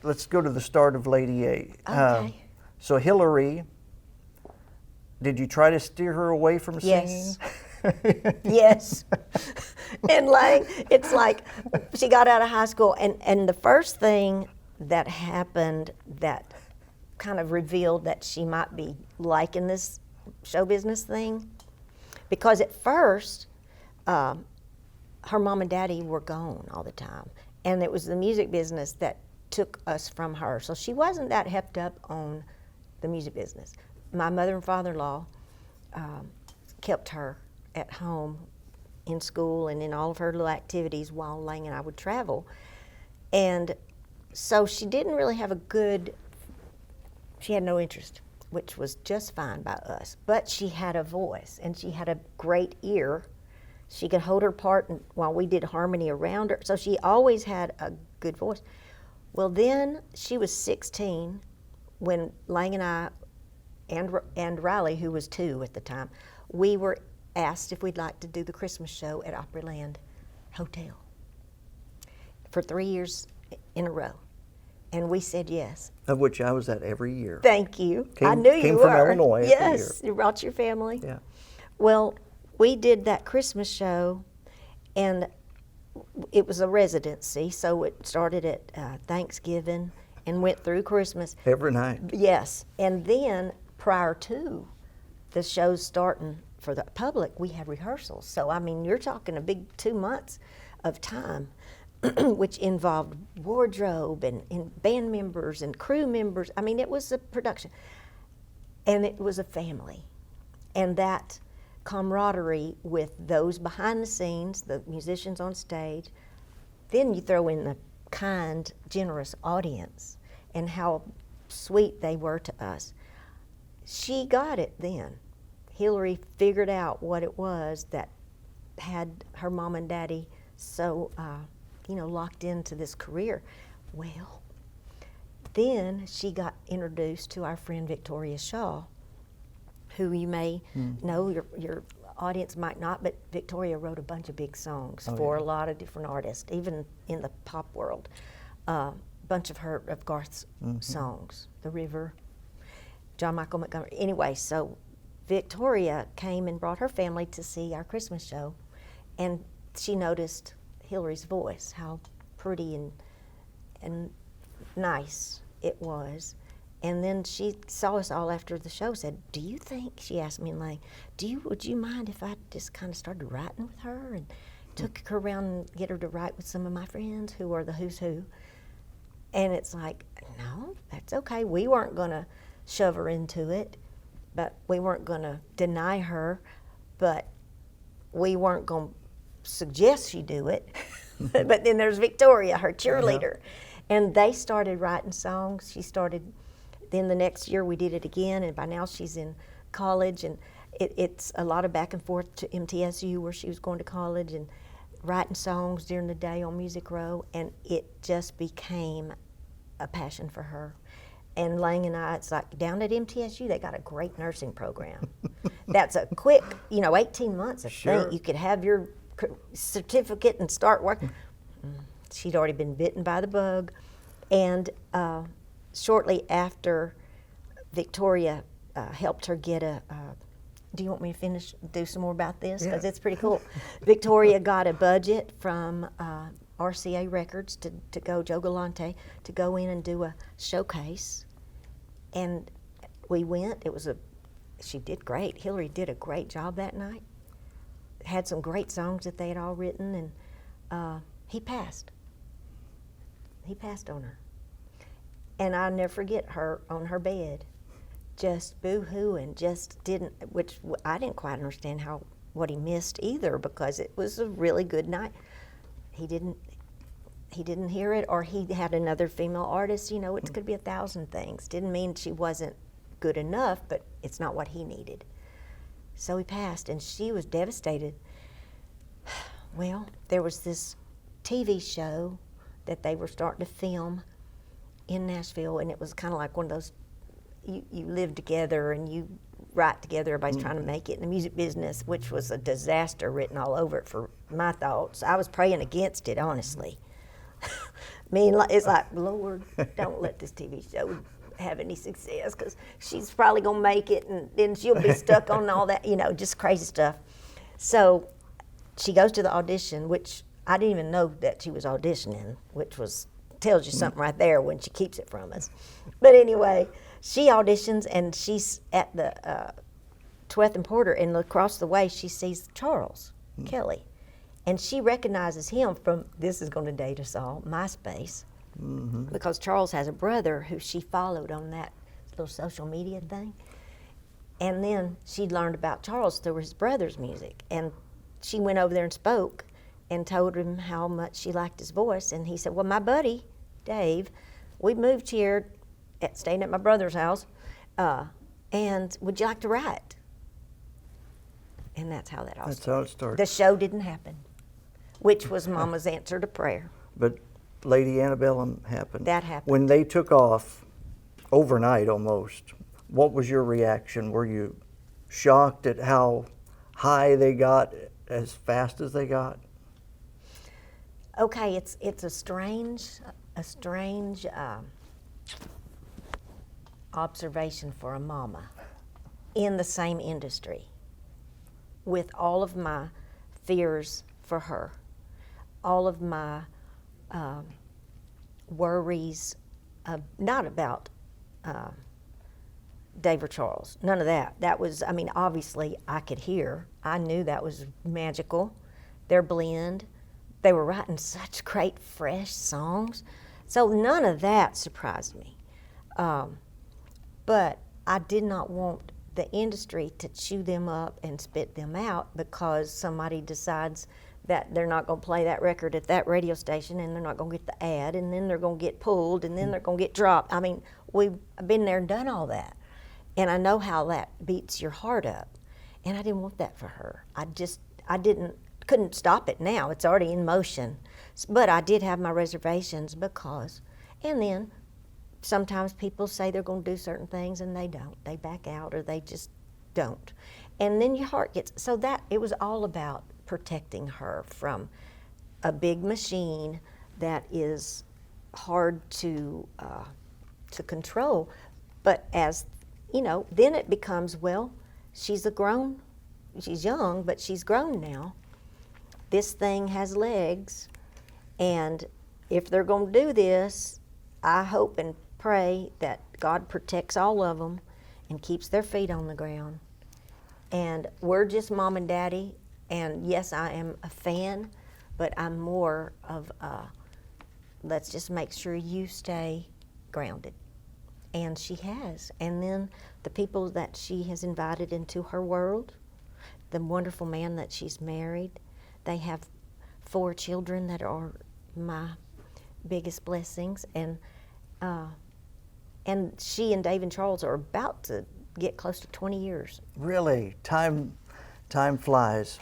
Let's go to the start of Lady A. Okay. So Hillary, did you try to steer her away from singing? Yes. Yes. And it's like she got out of high school, and the first thing that happened that kind of revealed that she might be liking this show business thing, because at first her mom and daddy were gone all the time, and it was the music business that took us from her. So she wasn't that hepped up on the music business. My mother and father-in-law kept her at home in school and in all of her little activities while Lang and I would travel. And so she didn't really have she had no interest, which was just fine by us. But she had a voice and she had a great ear. She could hold her part while we did harmony around her. So she always had a good voice. Well, then she was 16 when Lang and I and Riley, who was 2 at the time, we were asked if we'd like to do the Christmas show at Opryland Hotel for 3 years in a row. And we said yes. Of which I was at every year. Thank you. I knew you came were. from Illinois every year. Yes, you brought your family. Yeah. Well, we did that Christmas show, and it was a residency, so it started at Thanksgiving and went through Christmas. Every night. Yes, and then prior to the shows starting for the public, we had rehearsals. So, I mean, you're talking a big 2 months of time, which involved wardrobe and band members and crew members. I mean, it was a production. And it was a family. And that camaraderie with those behind the scenes, the musicians on stage, then you throw in the kind, generous audience and how sweet they were to us. She got it then. Hillary figured out what it was that had her mom and daddy so, locked into this career. Well, then she got introduced to our friend Victoria Shaw, who you may know, your audience might not, but Victoria wrote a bunch of big songs for a lot of different artists, even in the pop world. Bunch of Garth's songs, The River, John Michael Montgomery. Anyway, so Victoria came and brought her family to see our Christmas show, and she noticed Hillary's voice, how pretty and nice it was. And then she saw us all after the show, said, do you think, she asked me and Lang, would you mind if I just kind of started writing with her and took her around and get her to write with some of my friends who are the who's who? And it's like, no, that's okay. We weren't gonna shove her into it, but we weren't gonna deny her, but we weren't gonna suggest she do it. But then there's Victoria, her cheerleader. And they started writing songs. She started. Then the next year we did it again, and by now she's in college, and it's a lot of back and forth to MTSU where she was going to college and writing songs during the day on Music Row, and it just became a passion for her. And Lang and I, it's like down at MTSU, they got a great nursing program. That's a quick, 18 months, I think. You could have your certificate and start working. She'd already been bitten by the bug, and shortly after Victoria helped her get do you want me to do some more about this? Because it's pretty cool. Victoria got a budget from RCA Records to go, Joe Galante, to go in and do a showcase. And we went. She did great. Hillary did a great job that night. Had some great songs that they had all written, and he passed. He passed on her. And I'll never forget her on her bed, just boo-hooing, just didn't, which I didn't quite understand what he missed either, because it was a really good night. He didn't hear it, or he had another female artist, it could be 1,000 things. Didn't mean she wasn't good enough, but it's not what he needed. So he passed, and she was devastated. Well, there was this TV show that they were starting to film in Nashville, and it was kind of like one of those, you live together and you write together, everybody's trying to make it in the music business, which was a disaster written all over it for my thoughts. I was praying against it, honestly. It's like, Lord, don't let this TV show have any success, because she's probably going to make it, and then she'll be stuck on all that, just crazy stuff. So she goes to the audition, which I didn't even know that she was auditioning, which tells you something right there when she keeps it from us. But anyway, she auditions, and she's at the 12th and Porter, and across the way she sees Charles Kelly. And she recognizes him from, this is going to date us all, MySpace, because Charles has a brother who she followed on that little social media thing. And then she learned about Charles through his brother's music. And she went over there and spoke and told him how much she liked his voice. And he said, well, my buddy, Dave, we moved here, staying at my brother's house, and would you like to write? And that's how that all started. That's how it started. The show didn't happen, which was Mama's answer to prayer. But Lady Antebellum happened. That happened. When they took off, overnight almost, what was your reaction? Were you shocked at how high they got as fast as they got? Okay, it's a strange observation for a mama in the same industry, with all of my fears for her, all of my worries, not about Dave or Charles, none of that. That was, obviously I could hear. I knew that was magical, their blend. They were writing such great, fresh songs. So none of that surprised me. But I did not want the industry to chew them up and spit them out because somebody decides that they're not going to play that record at that radio station, and they're not going to get the ad, and then they're going to get pulled, and then they're going to get dropped. We've been there and done all that. And I know how that beats your heart up. And I didn't want that for her. Couldn't stop it now. It's already in motion. But I did have my reservations because, and then sometimes people say they're going to do certain things and they don't. They back out or they just don't. And then your heart gets, so that, it was all about protecting her from a big machine that is hard to control. But as, then it becomes, well, she's young, but she's grown now. This thing has legs, and if they're going to do this, I hope and pray that God protects all of them and keeps their feet on the ground. And we're just mom and daddy, and yes, I am a fan, but I'm more of let's just make sure you stay grounded. And she has. And then the people that she has invited into her world, the wonderful man that she's married, they have 4 children that are my biggest blessings, and she and Dave and Charles are about to get close to 20 years. Really, time flies.